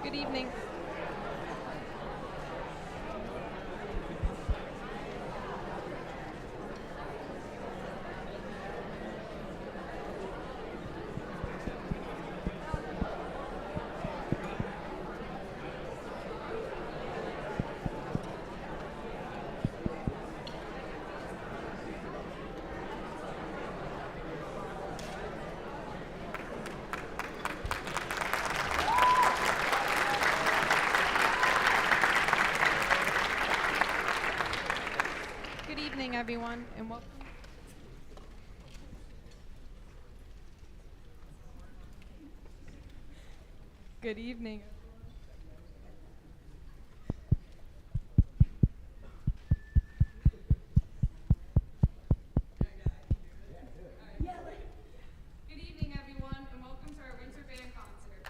Good evening. Good evening, everyone, and welcome. Good evening. Good evening, everyone, and welcome to our winter band concert.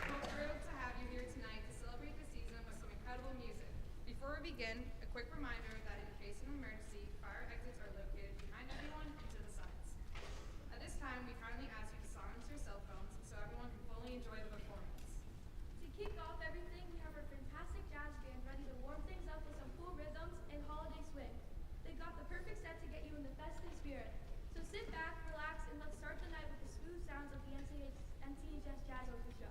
We're thrilled to have you here tonight to celebrate the season with some incredible music. Before we begin, a quick reminder that in case of an emergency, fire exits are located behind everyone and to the sides. At this time, we kindly ask you to silence your cell phones so everyone can fully enjoy the performance. To kick off everything, we have our fantastic jazz band ready to warm things up with some cool rhythms and holiday swing. They've got the perfect set to get you in the festive spirit. So sit back, relax, and let's start the night with the smooth sounds of the NCHS Jazz Orchestra.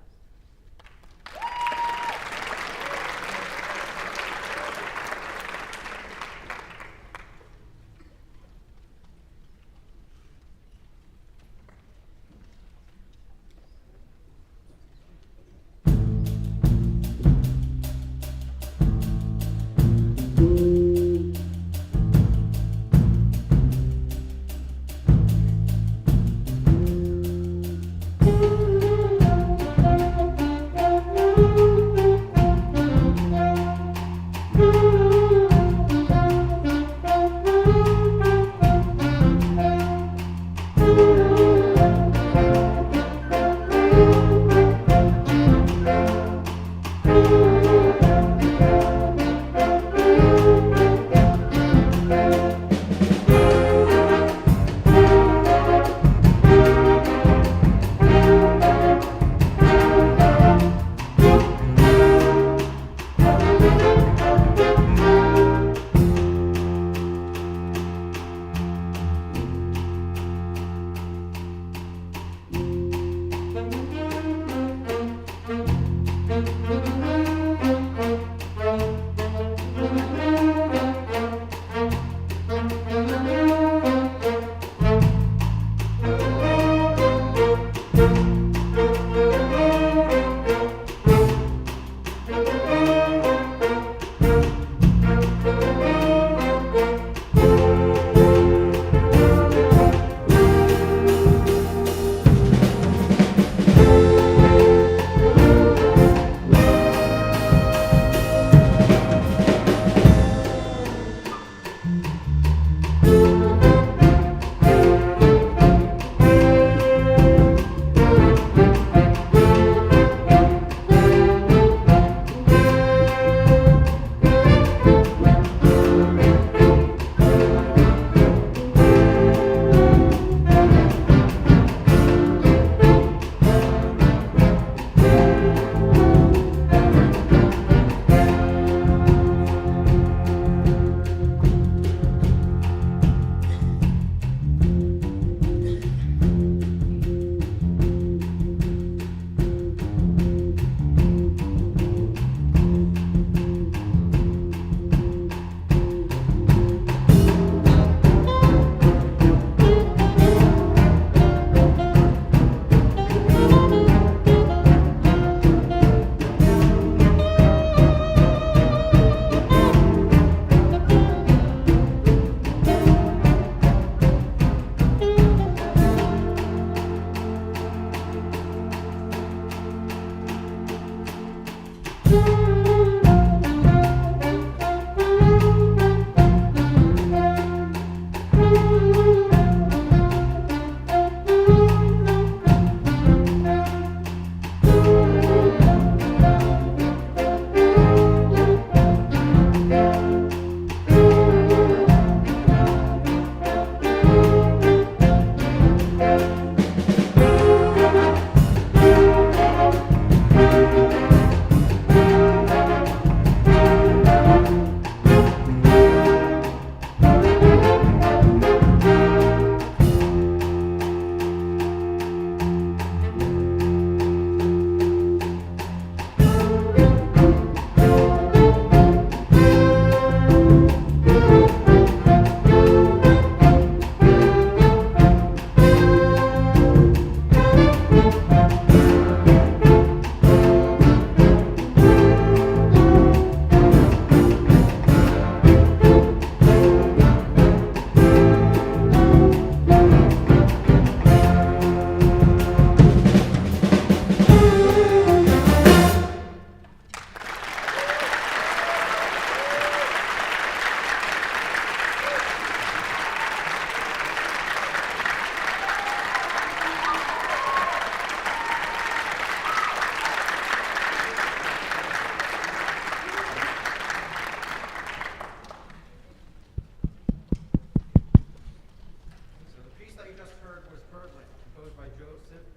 Joseph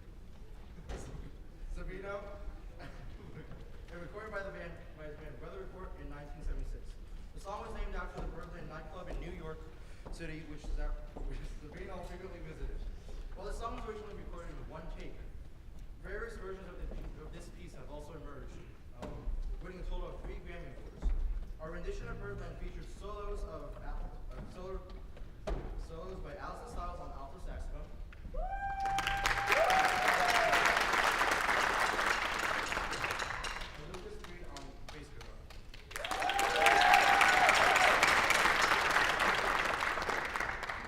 Savino, and recorded by his band Weather Report in 1976. The song was named after the Birdland nightclub in New York City, which Savino frequently visited. While the song was originally recorded in one take, various versions of this piece have also emerged, winning a total of 3 Grammy Awards. Our rendition of Birdland features solos by Allison Styles on alto saxophone, and Lucas Green on bass guitar.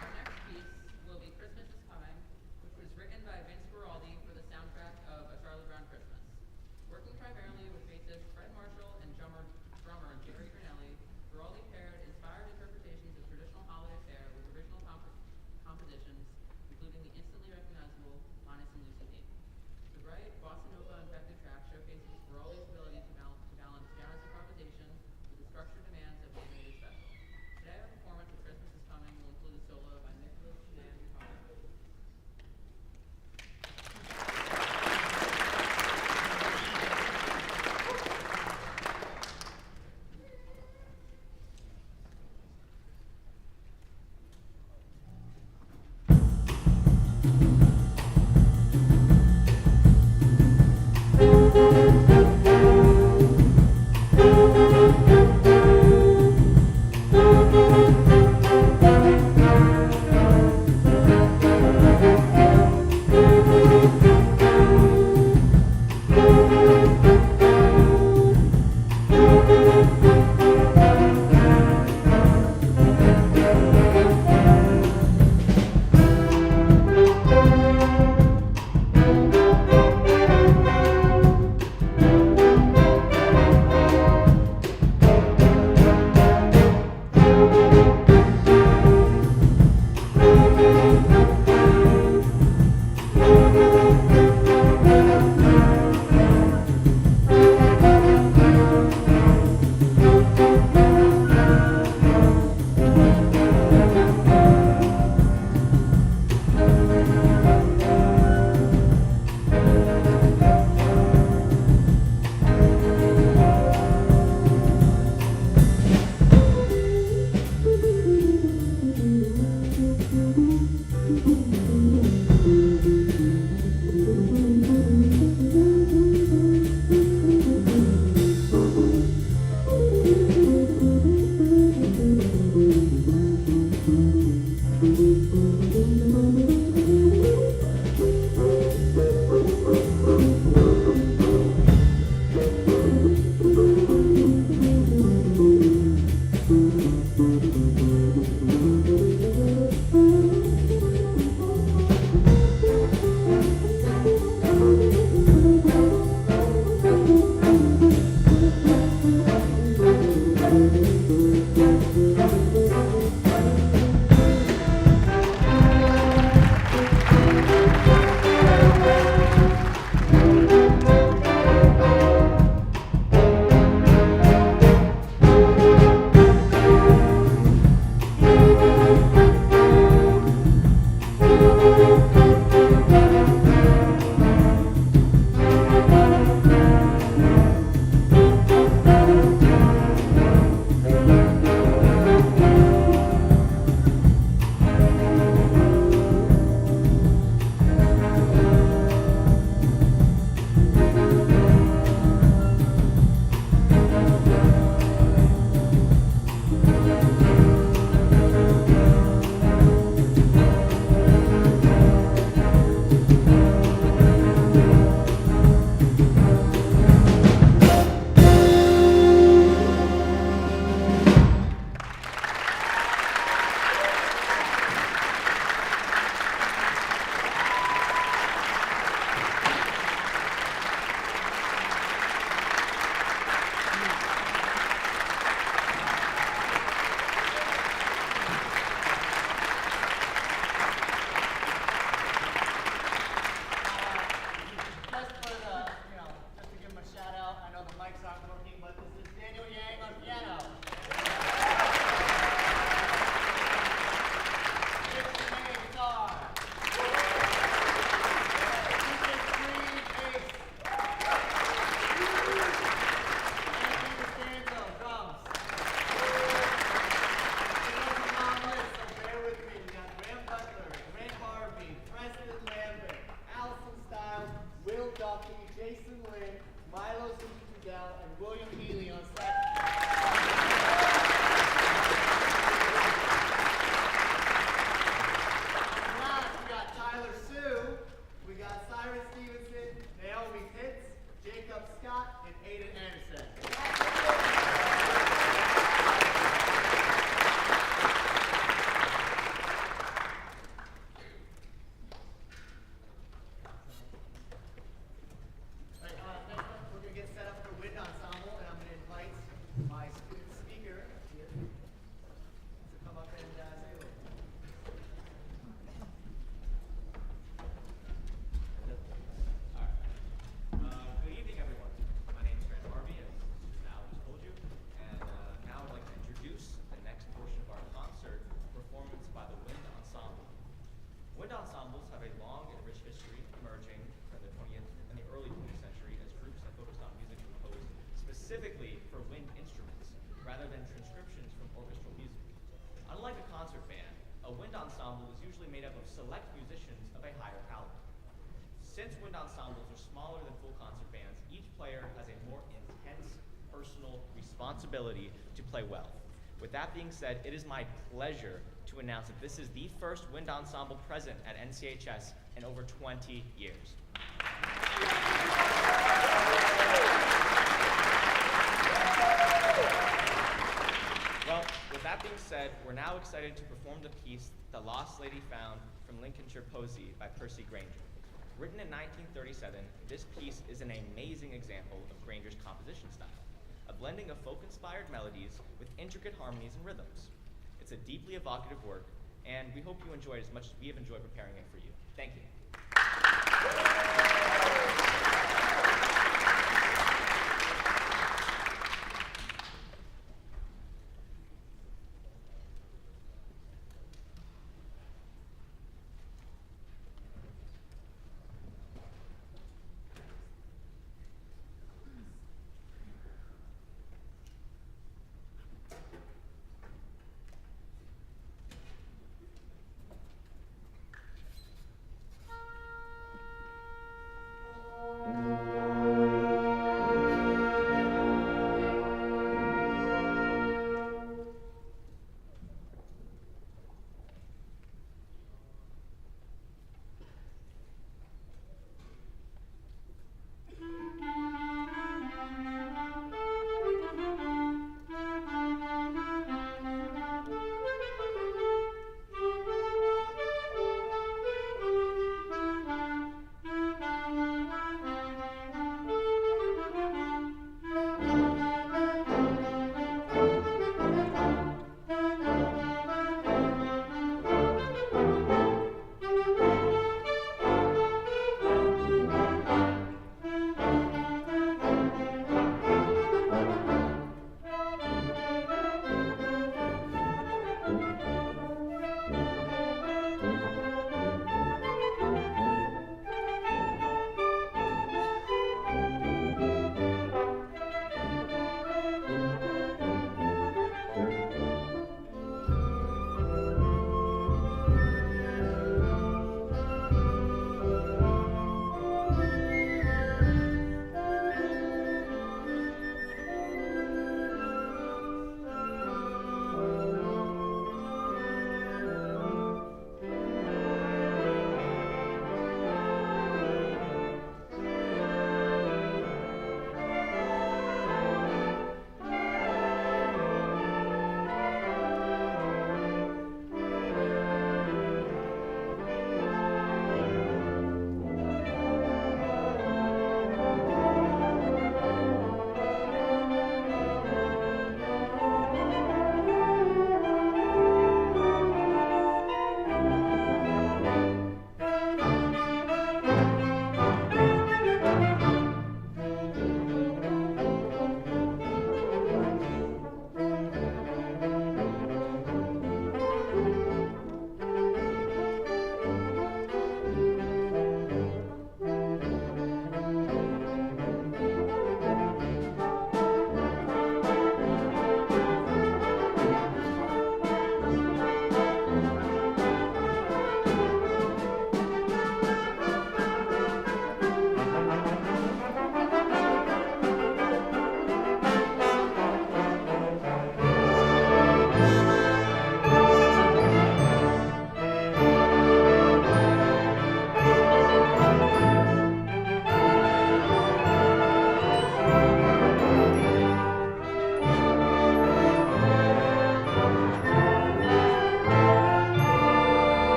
Our next piece will be Christmas is Coming, which was written by Vince Guaraldi for the soundtrack of A Charlie Brown Christmas. Working primarily with bassist Fred Marshall and drummer Jerry Granelli, Guaraldi paired inspired interpretations of traditional holiday ensemble is usually made up of select musicians of a higher caliber. Since wind ensembles are smaller than full concert bands, each player has a more intense personal responsibility to play well. With that being said, it is my pleasure to announce that this is the first wind ensemble present at NCHS in over 20 years. Well, with that being said, we're now excited to perform the piece The Lost Lady Found from Lincolnshire Posy by Percy Grainger. Written in 1937, this piece is an amazing example of Grainger's composition style, a blending of folk-inspired melodies with intricate harmonies and rhythms. It's a deeply evocative work, and we hope you enjoy it as much as we have enjoyed preparing it for you. Thank you.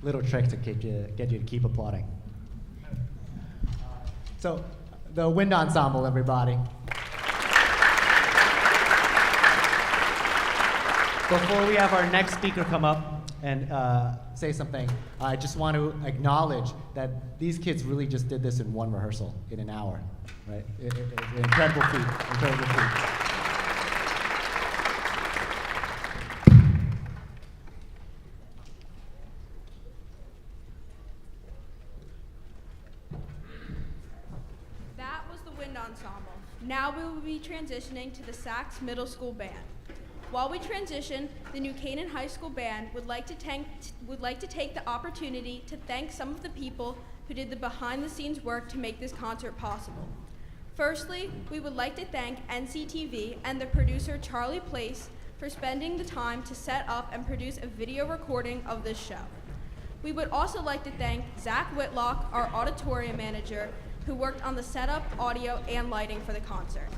Little trick to get you to keep applauding. So, the wind ensemble, everybody. Before we have our next speaker come up, and say something, I just want to acknowledge that these kids really just did this in one rehearsal, in an hour, right? It's an incredible feat, incredible feat. That was the wind ensemble. Now we will be transitioning to the Saxe Middle School Band. While we transition, the New Canaan High School Band would like to take the opportunity to thank some of the people who did the behind-the-scenes work to make this concert possible. Firstly, we would like to thank NCTV and the producer Charlie Place for spending the time to set up and produce a video recording of this show. We would also like to thank Zach Whitlock, our auditorium manager, who worked on the setup, audio, and lighting for the concert.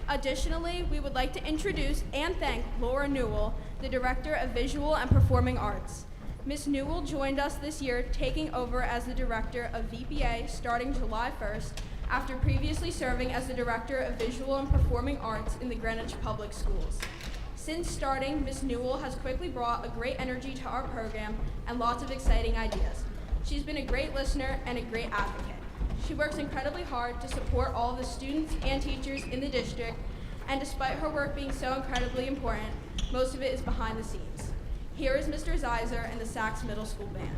Additionally, we would like to introduce and thank Laura Newell, the Director of Visual and Performing Arts. Ms. Newell joined us this year, taking over as the Director of VPA starting July 1st, after previously serving as the Director of Visual and Performing Arts in the Greenwich Public Schools. Since starting, Ms. Newell has quickly brought a great energy to our program and lots of exciting ideas. She's been a great listener and a great advocate. She works incredibly hard to support all of the students and teachers in the district, and despite her work being so incredibly important, most of it is behind the scenes. Here is Mr. Zeiser and the Saxe Middle School Band.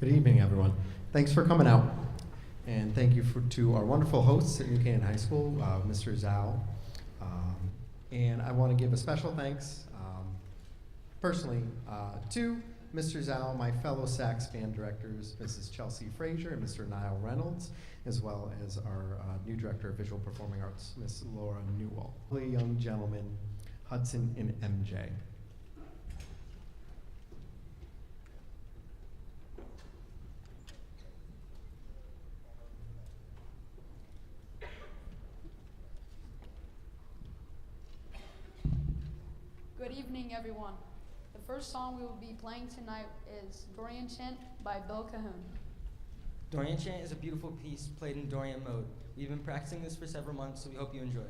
Good evening, everyone. Thanks for coming out. And thank you to our wonderful hosts at New Canaan High School, Mr. Zhao. And I want to give a special thanks, personally, to Mr. Zhao, my fellow Saxe band directors, Mrs. Chelsea Frazier and Mr. Niall Reynolds, as well as our new director of visual performing arts, Miss Laura Newell. Young gentlemen, Hudson and MJ. Good evening, everyone. The first song we will be playing tonight is Dorian Chant by Bill Cahoon. Dorian Chant is a beautiful piece played in Dorian mode. We've been practicing this for several months, so we hope you enjoy.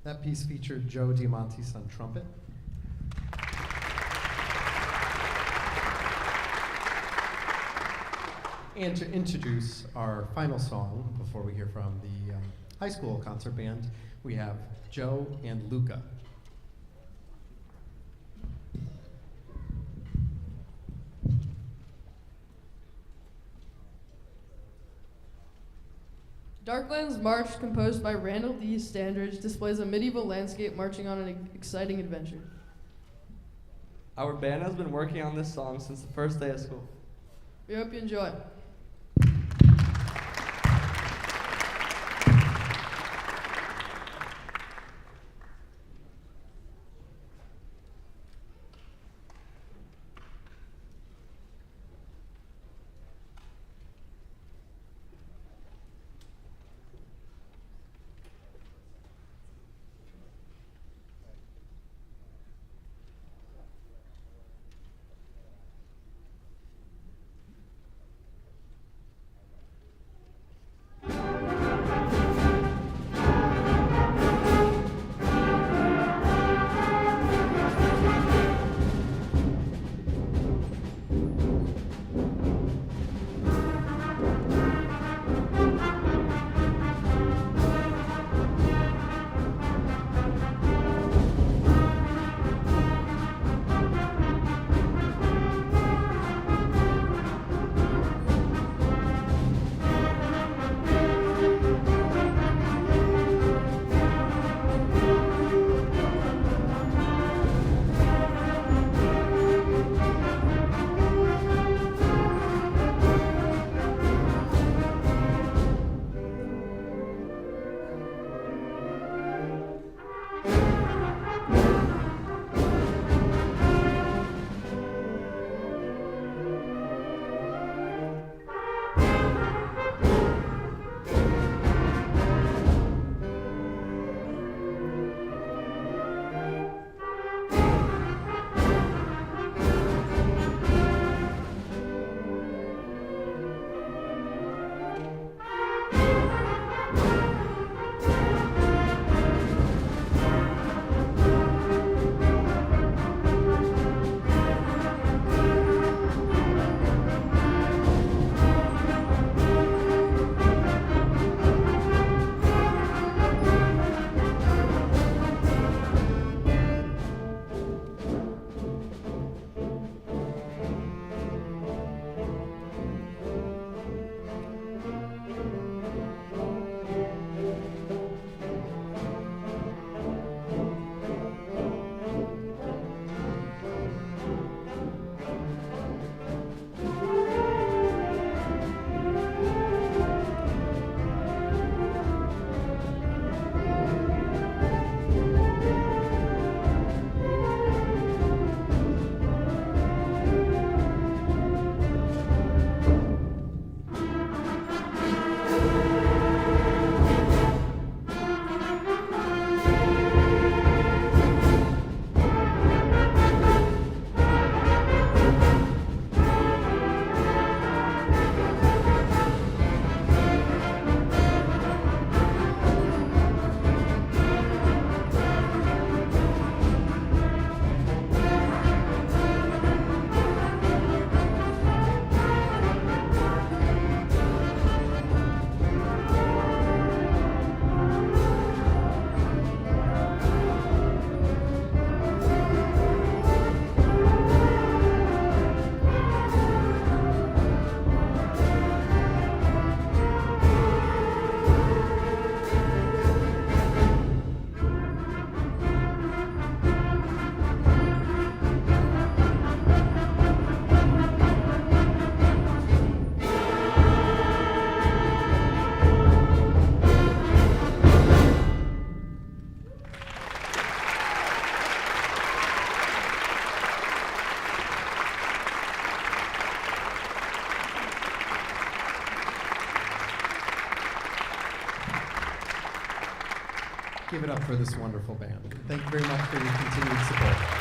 That piece featured Joe Diamantis on trumpet. And to introduce our final song before we hear from the high school concert band, we have Joe and Luca. Darklands March, composed by Randall D. Standridge, displays a medieval landscape marching on an exciting adventure. Our band has been working on this song since the first day of school. We hope you enjoy. Give it up for this wonderful band. Thank you very much for your continued support.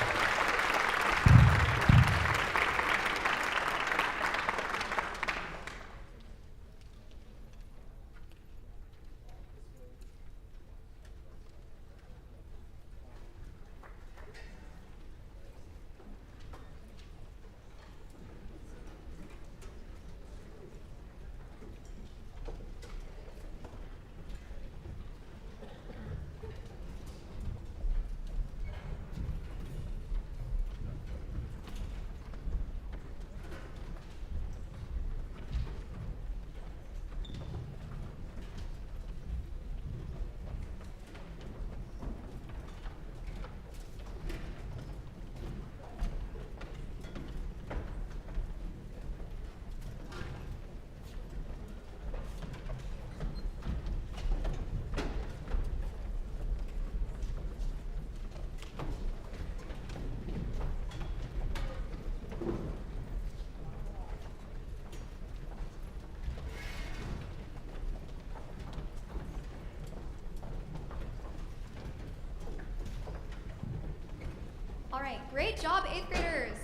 All right, great job, 8th graders.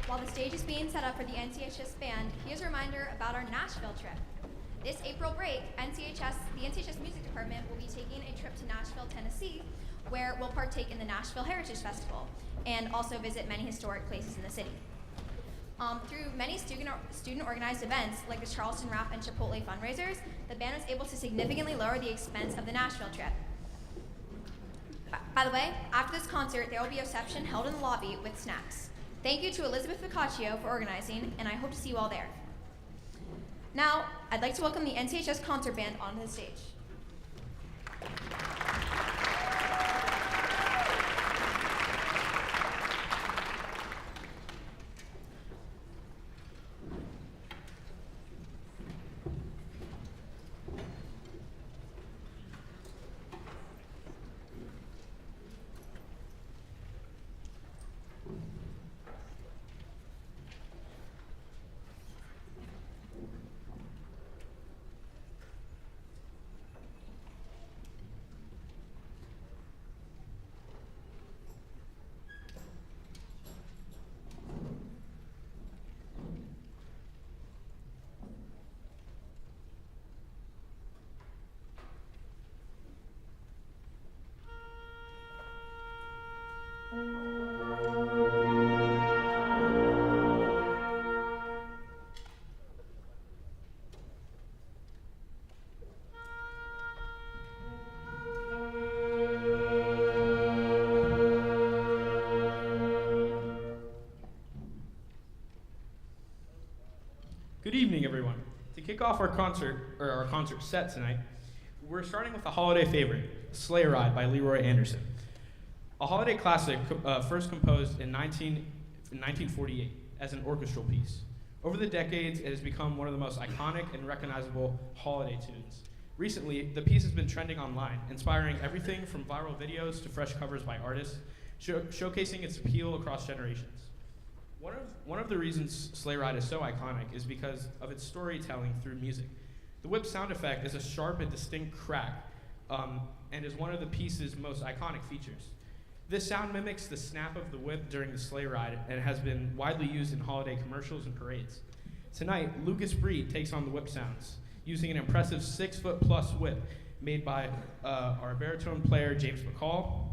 While the stage is being set up for the NCHS band, here's a reminder about our Nashville trip. This April break, the NCHS Music Department will be taking a trip to Nashville, Tennessee, where we'll partake in the Nashville Heritage Festival and also visit many historic places in the city. Through many student-organized events like the Charleston Wrap and Chipotle fundraisers, the band was able to significantly lower the expense of the Nashville trip. By the way, after this concert, there will be a reception held in the lobby with snacks. Thank you to Elizabeth Boccaccio for organizing, and I hope to see you all there. Now, I'd like to welcome the NCHS concert band onto the stage. Good evening, everyone. To kick off our concert set tonight, we're starting with a holiday favorite, Sleigh Ride by Leroy Anderson. A holiday classic first composed in 1948 as an orchestral piece. Over the decades, it has become one of the most iconic and recognizable holiday tunes. Recently, the piece has been trending online, inspiring everything from viral videos to fresh covers by artists, showcasing its appeal across generations. One of the reasons Sleigh Ride is so iconic is because of its storytelling through music. The whip sound effect is a sharp and distinct crack, and is one of the piece's most iconic features. This sound mimics the snap of the whip during the sleigh ride and has been widely used in holiday commercials and parades. Tonight, Lucas Breed takes on the whip sounds, using an impressive 6-foot-plus whip made by our baritone player, James McCall.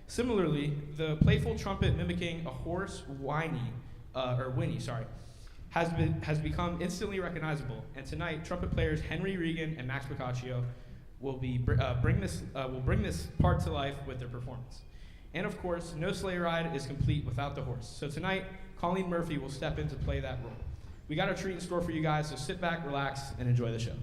Similarly, the playful trumpet mimicking a hoarse whinny, has become instantly recognizable. And tonight, trumpet players Henry Regan and Max Boccaccio will bring this part to life with their performance. And of course, no sleigh ride is complete without the horse. So tonight, Colleen Murphy will step in to play that role. We got a treat in store for you guys, so sit back, relax, and enjoy the show.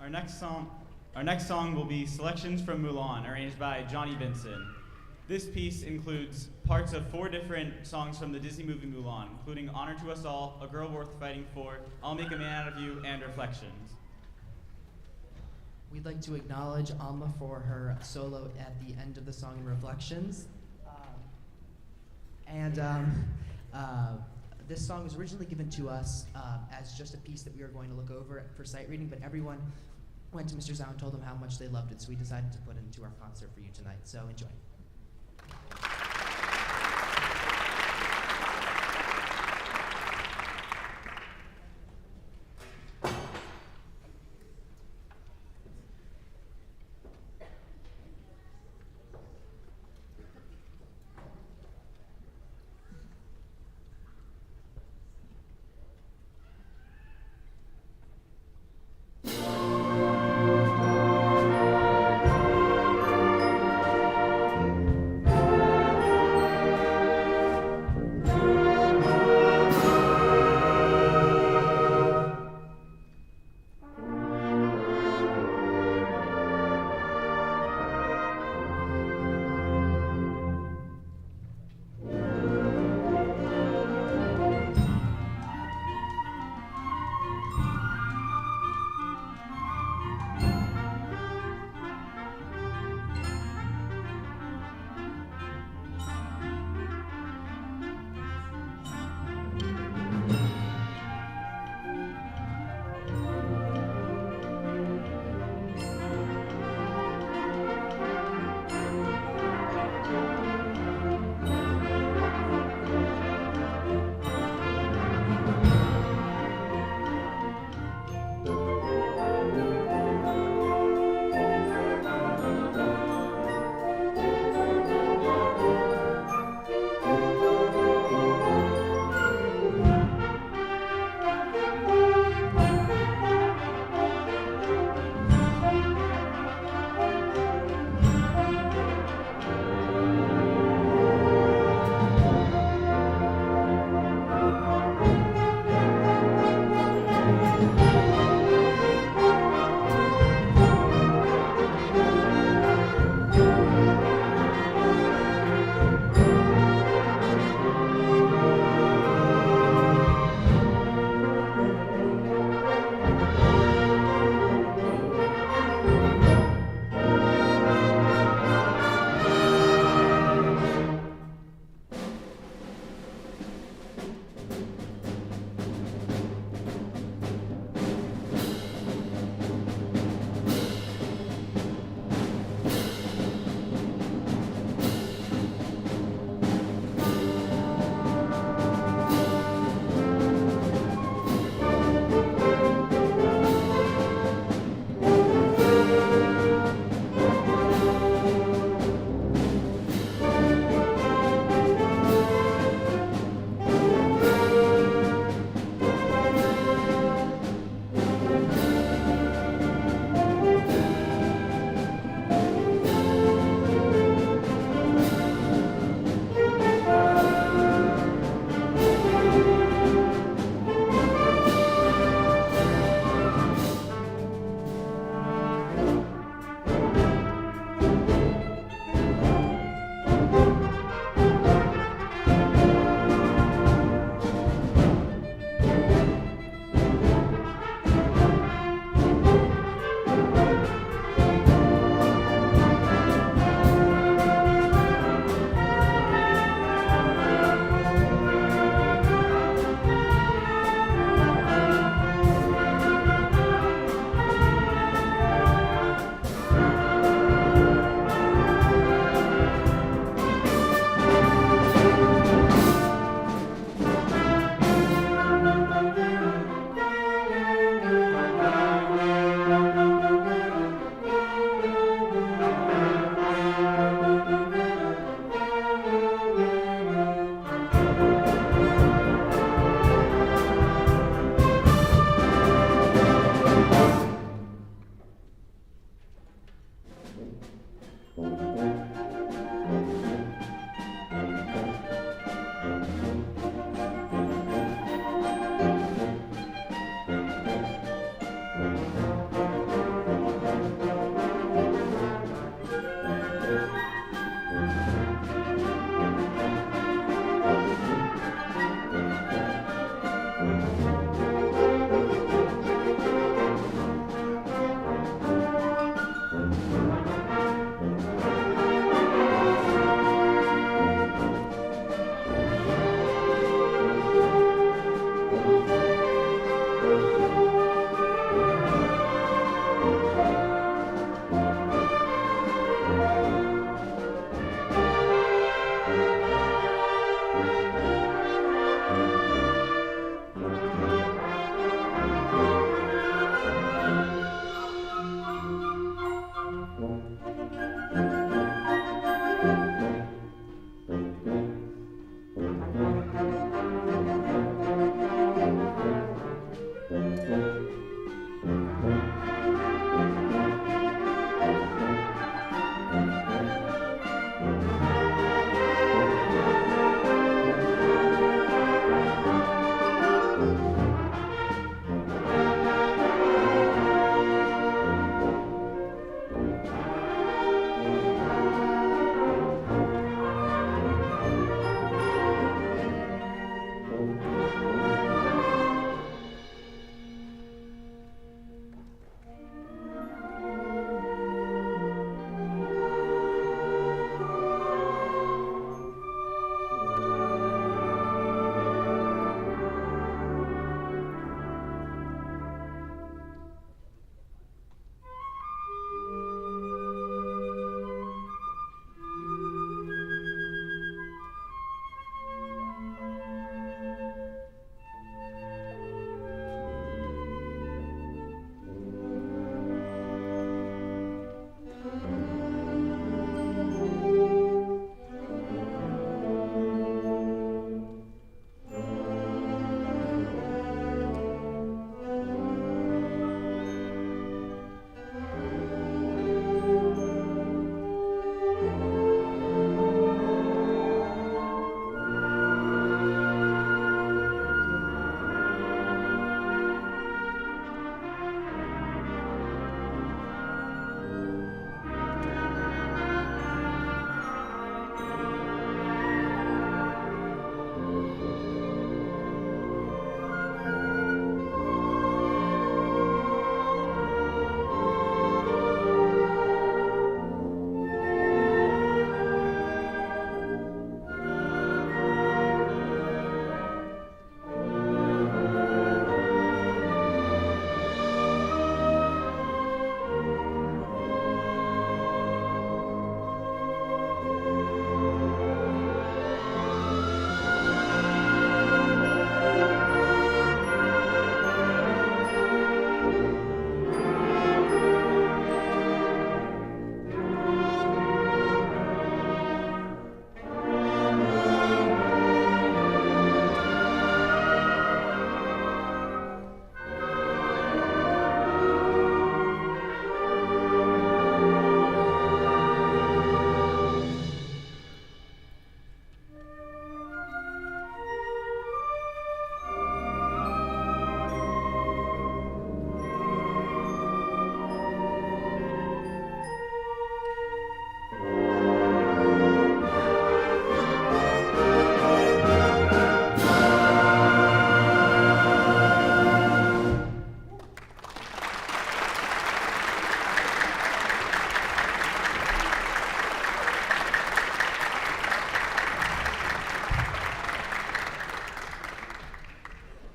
Our next song will be Selections from Mulan, arranged by Johnny Benson. This piece includes parts of 4 different songs from the Disney movie Mulan, including Honor to Us All, A Girl Worth Fighting For, I'll Make a Man Out of You, and Reflections. We'd like to acknowledge Alma for her solo at the end of the song in Reflections. This song was originally given to us as just a piece that we were going to look over for sight reading, but everyone went to Mr. Zhao and told him how much they loved it, so we decided to put it into our concert for you tonight. So enjoy.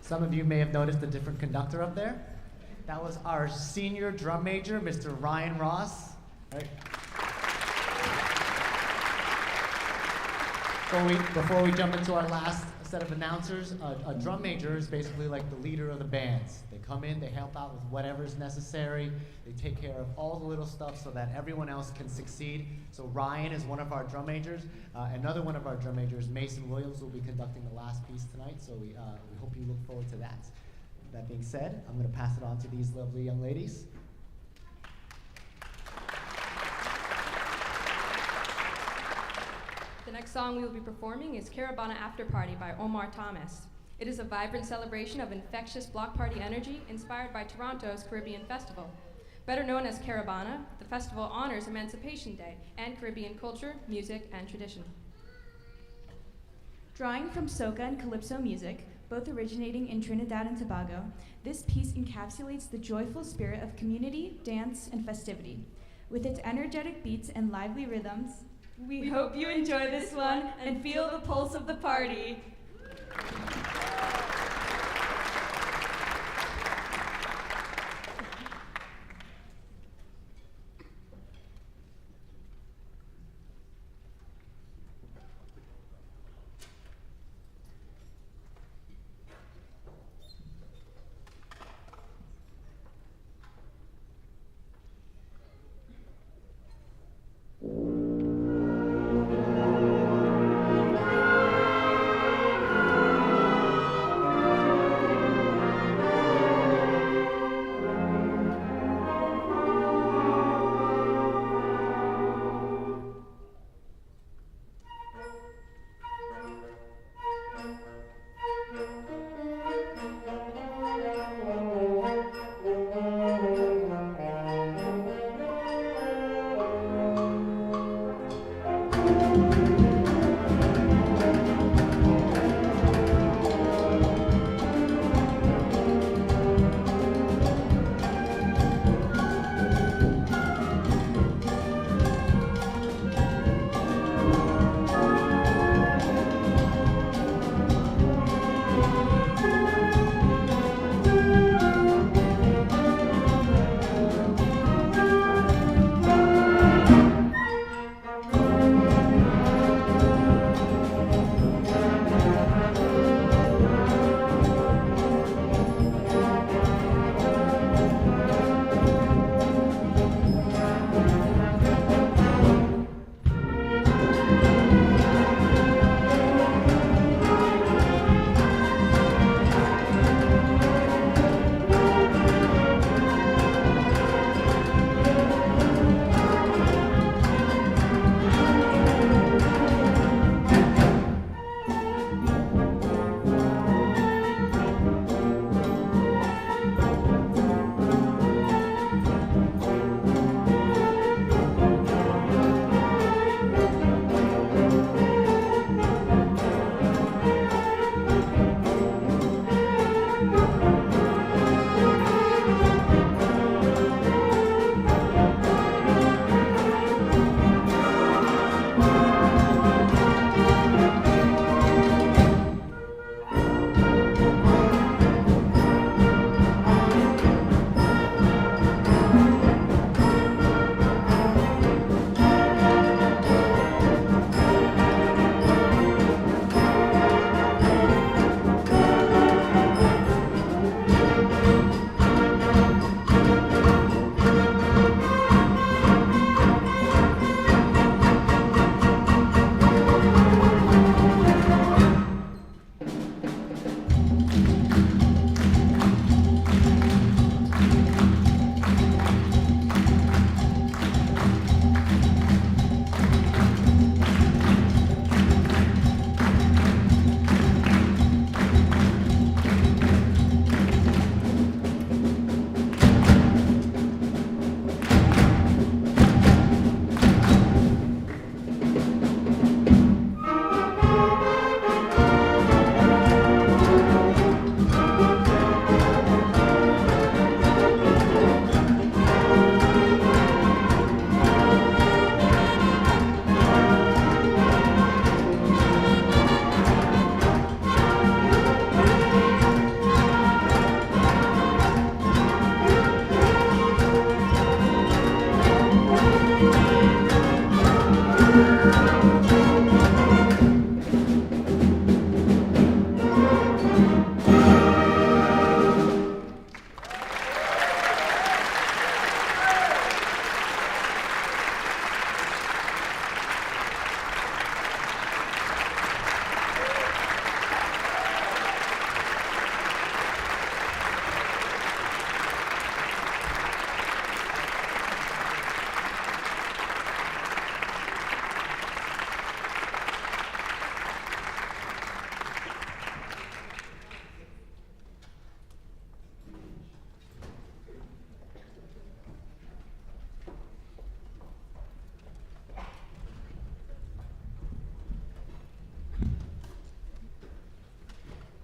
Some of you may have noticed a different conductor up there. That was our senior drum major, Mr. Ryan Ross. Right. Before we jump into our last set of announcers, a drum major is basically like the leader of the bands. They come in, they help out with whatever's necessary, they take care of all the little stuff so that everyone else can succeed. So Ryan is one of our drum majors. Another one of our drum majors, Mason Williams, will be conducting the last piece tonight, so we hope you look forward to that. That being said, I'm going to pass it on to these lovely young ladies. The next song we will be performing is Caravana After Party by Omar Thomas. It is a vibrant celebration of infectious block party energy inspired by Toronto's Caribbean Festival. Better known as Caravana, the festival honors Emancipation Day and Caribbean culture, music, and tradition. Drawing from soca and calypso music, both originating in Trinidad and Tobago, this piece encapsulates the joyful spirit of community, dance, and festivity. With its energetic beats and lively rhythms, we hope you enjoy this one and feel the pulse of the party. Thank you.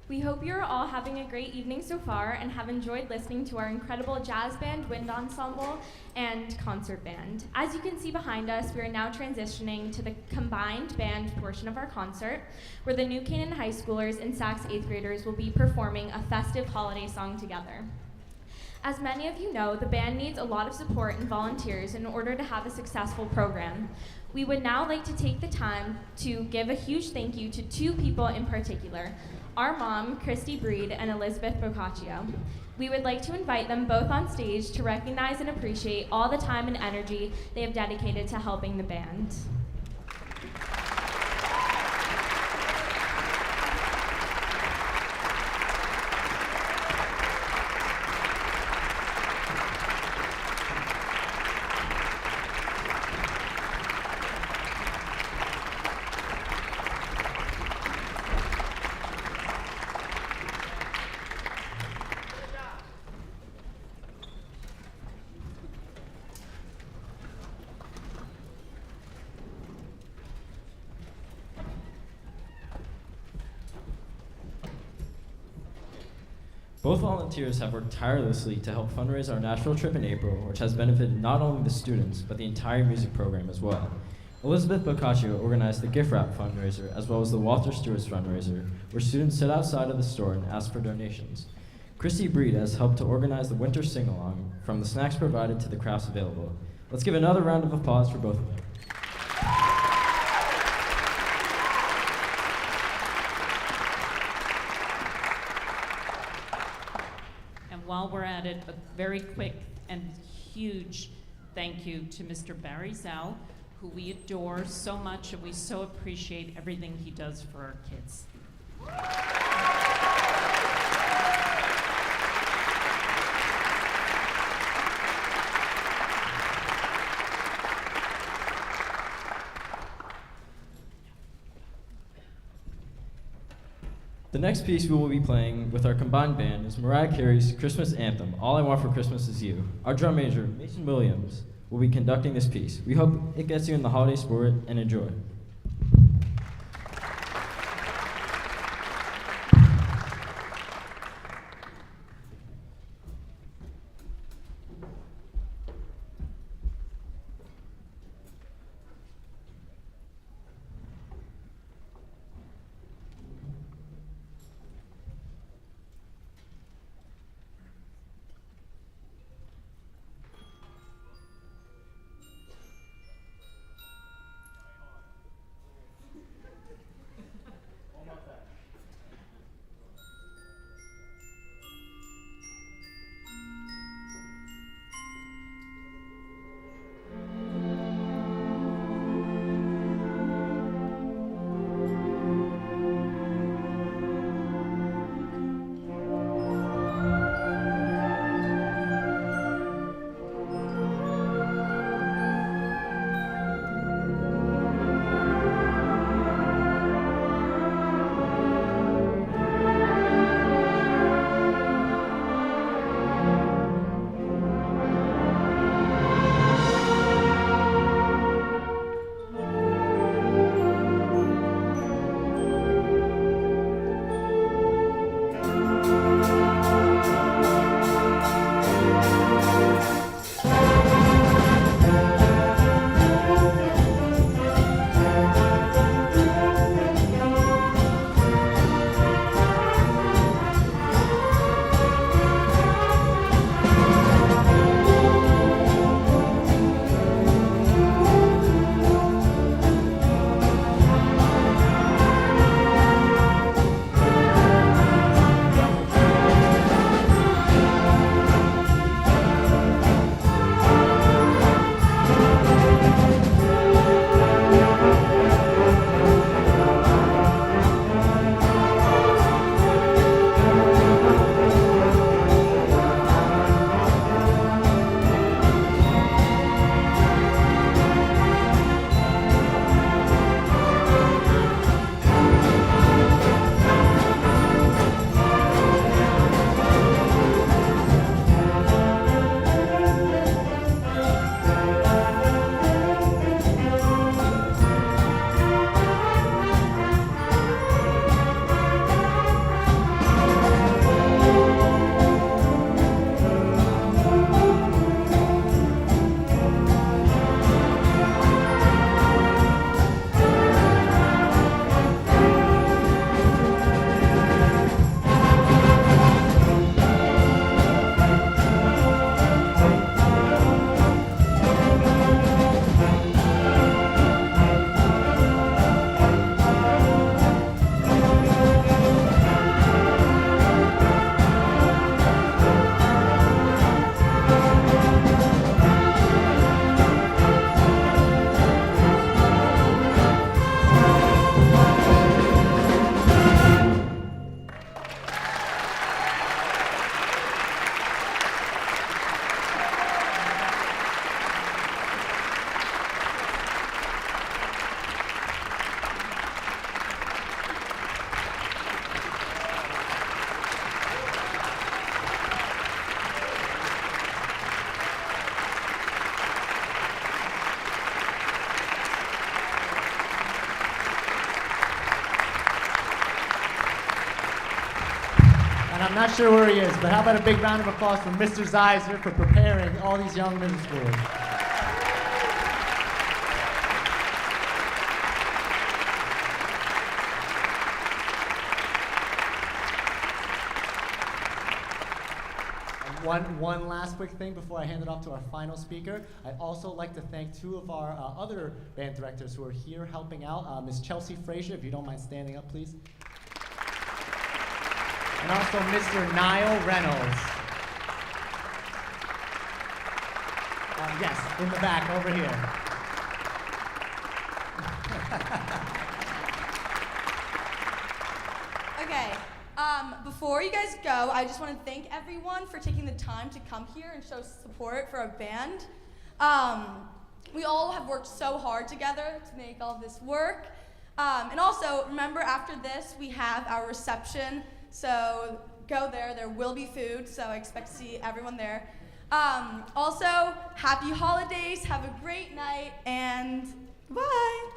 We hope you're all having a great evening so far and have enjoyed listening to our incredible jazz band, wind ensemble, and concert band. As you can see behind us, we are now transitioning to the combined band portion of our concert, where the New Canaan high schoolers and Saxe 8th graders will be performing a festive holiday song together. As many of you know, the band needs a lot of support and volunteers in order to have a successful program. We would now like to take the time to give a huge thank you to two people in particular, our mom, Christy Breed, and Elizabeth Boccaccio. We would like to invite them both on stage to recognize and appreciate all the time and energy they have dedicated to helping the band. Both volunteers have worked tirelessly to help fundraise our national trip in April, which has benefited not only the students, but the entire music program as well. Elizabeth Boccaccio organized the gift wrap fundraiser, as well as the Walter Stewart's fundraiser, where students sit outside of the store and ask for donations. Christy Breed has helped to organize the winter sing-along, from the snacks provided to the crafts available. Let's give another round of applause for both of them. While we're at it, a very quick and huge thank you to Mr. Barry Zhao, who we adore so much, and we so appreciate everything he does for our kids. The next piece we will be playing with our combined band is Mariah Carey's Christmas Anthem, All I Want for Christmas Is You. Our drum major, Mason Williams, will be conducting this piece. We hope it gets you in the holiday spirit and enjoy. And I'm not sure where he is, but how about a big round of applause for Mr. Zeiser for preparing all these young middle schoolers. One last quick thing before I hand it off to our final speaker. I'd also like to thank two of our other band directors who are here helping out. Ms. Chelsea Frazier, if you don't mind standing up, please. And also Mr. Niall Reynolds. Yes, in the back, over here. Okay, before you guys go, I just want to thank everyone for taking the time to come here and show support for our band. We all have worked so hard together to make all of this work. And also, remember after this, we have our reception, so go there. There will be food, so I expect to see everyone there. Also, happy holidays, have a great night, and bye.